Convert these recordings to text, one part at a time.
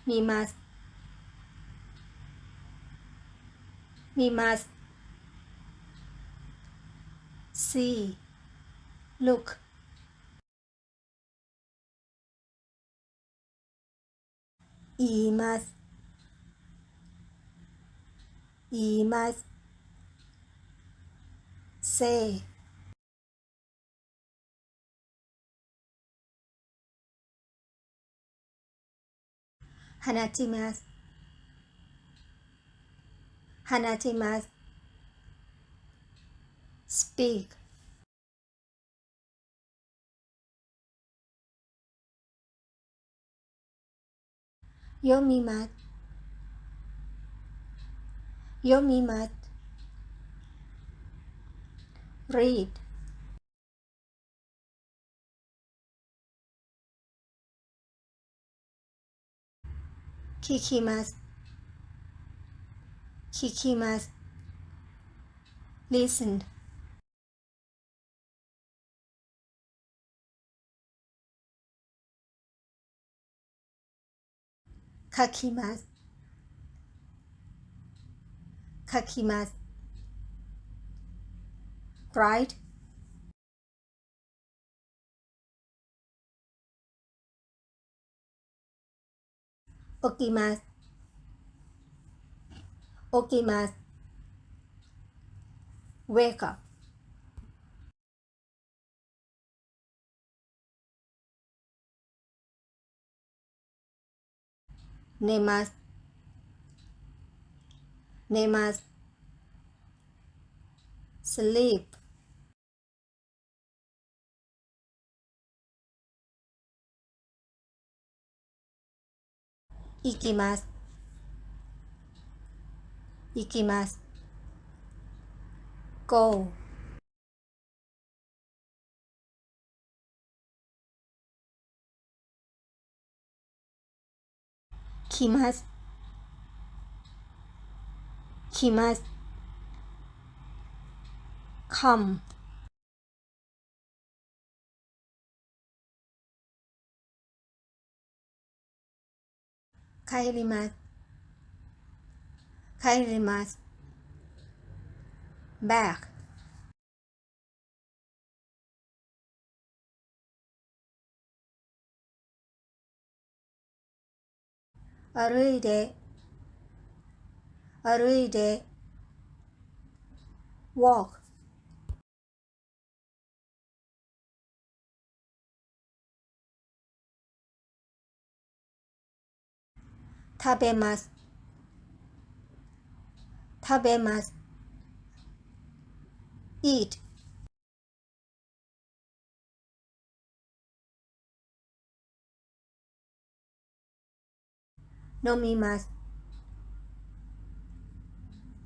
見ます。見ます。see, look. 言います。言います。say. 放ちます。放ちます。speak. 読みます。読みます。read. 聞きます。聞きます。listen. 書きます。書きます。write. 起きます。起きます。wake up. 寝ます。寝ます。sleep. 行きます。行きます。go. 来ます。来ます。come. 帰ります。帰ります。back. 歩いて、歩いて、walk. 食べます。食べます。eat. 飲みます。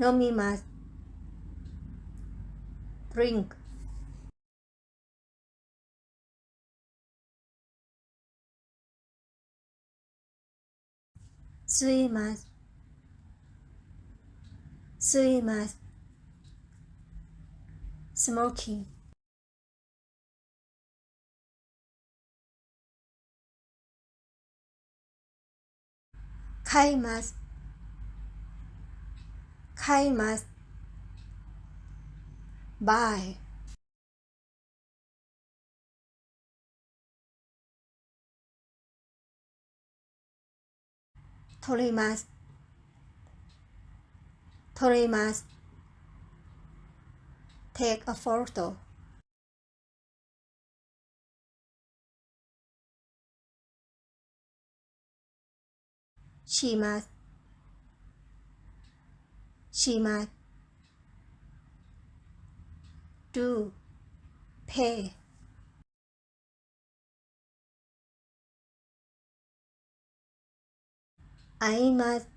飲みます。drink. 吸います。吸います。smoking. 買います。買います。buy. 撮ります。撮ります。take a photo. します。します。do. pay. 会います。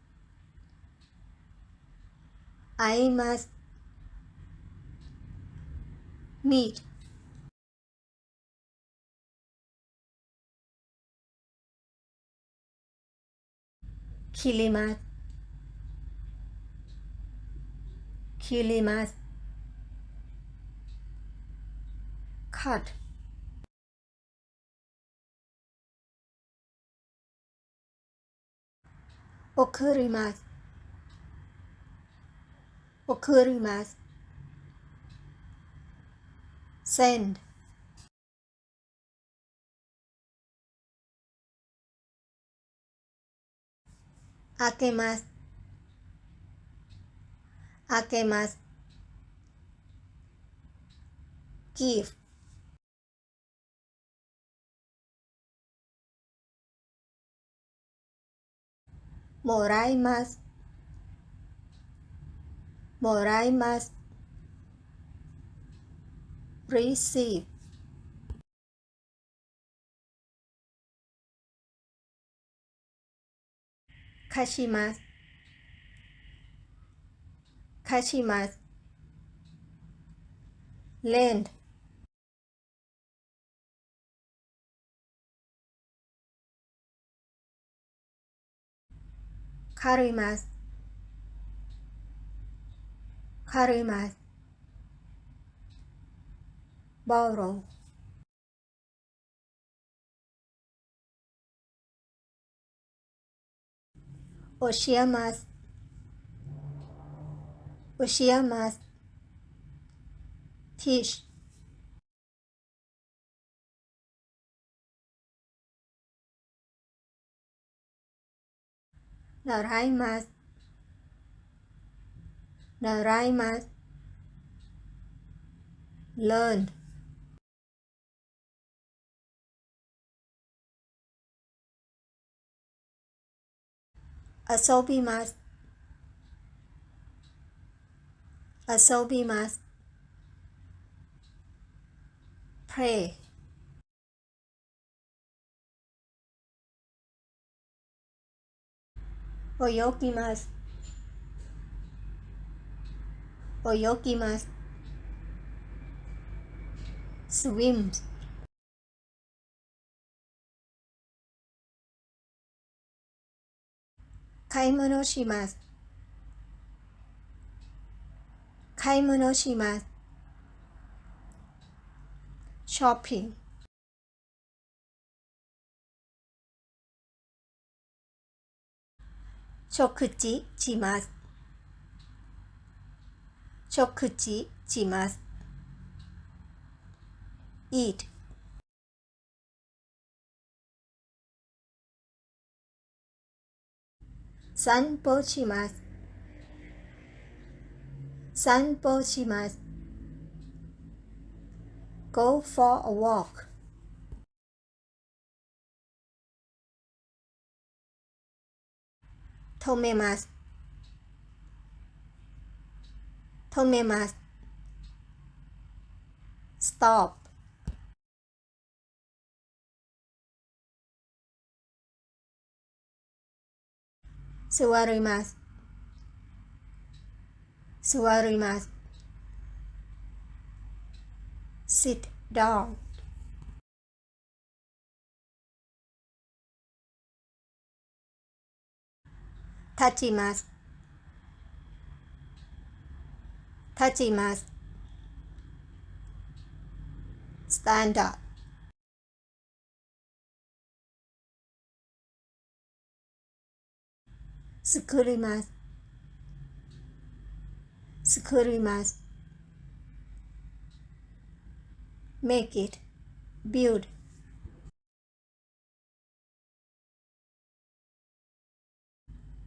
会います。meet. 切ります。切ります。cut. 送ります。送ります。send 開けます。開けます。give もらいます。もらいます。receive 貸します。貸します。lend 借ります。借ります。borrow 教えます。教えます。teach 習います。習います。learn 遊びます。遊びます。pray 泳ぎます。泳ぎます。swim 買い物します。買い物します。shopping 食事します。食事します。eat 散歩します。散歩します。go for a walk 止めます。止めます。stop 座ります。座ります。sit down 立ちます。立ちます。stand up 作ります。作ります。make it build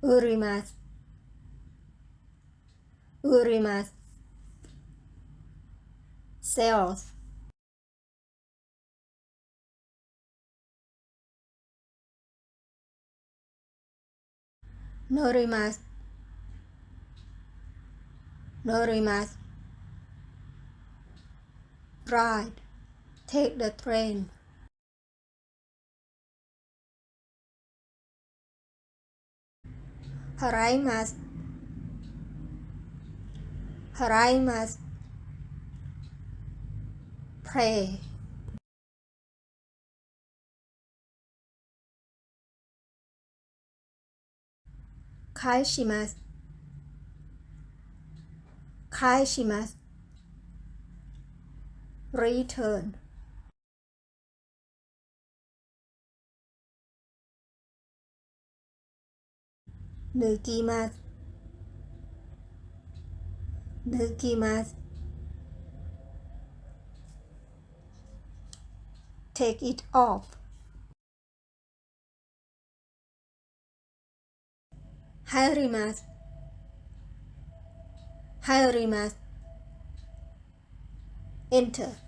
売ります。売ります。sales 乗ります。乗ります。ride take the train 払います。払います。pray 返します。返します。return 抜きます。抜きます。take it off. 入ります。入ります。enter.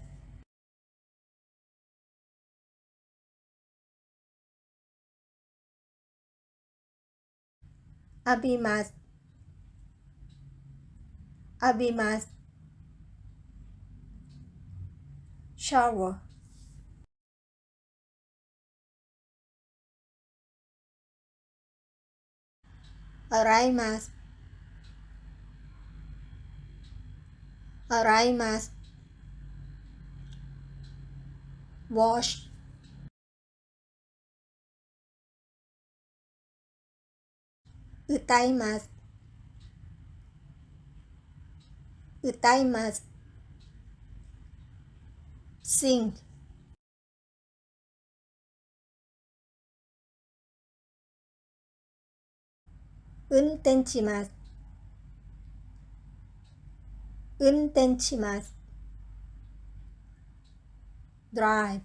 浴びます。浴びます。shower. 洗います。洗います。wash. 歌います。歌います。sing. 運転します。運転します。drive.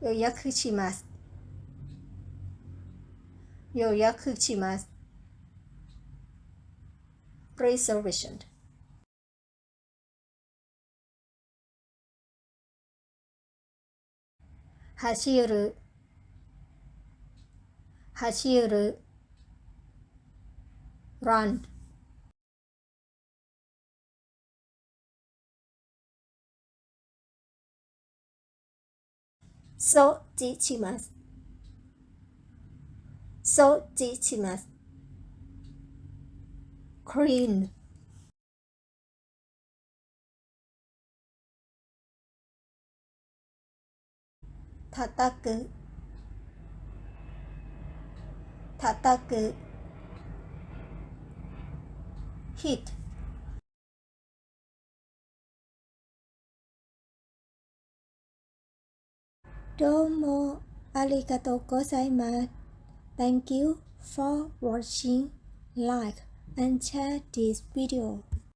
予約します。予約します。reservation. 走る。走る。run. 掃除します。掃除します。clean. 叩く。叩く。hit. どうもありがとうございます。Thank you for watching. Like and share this video.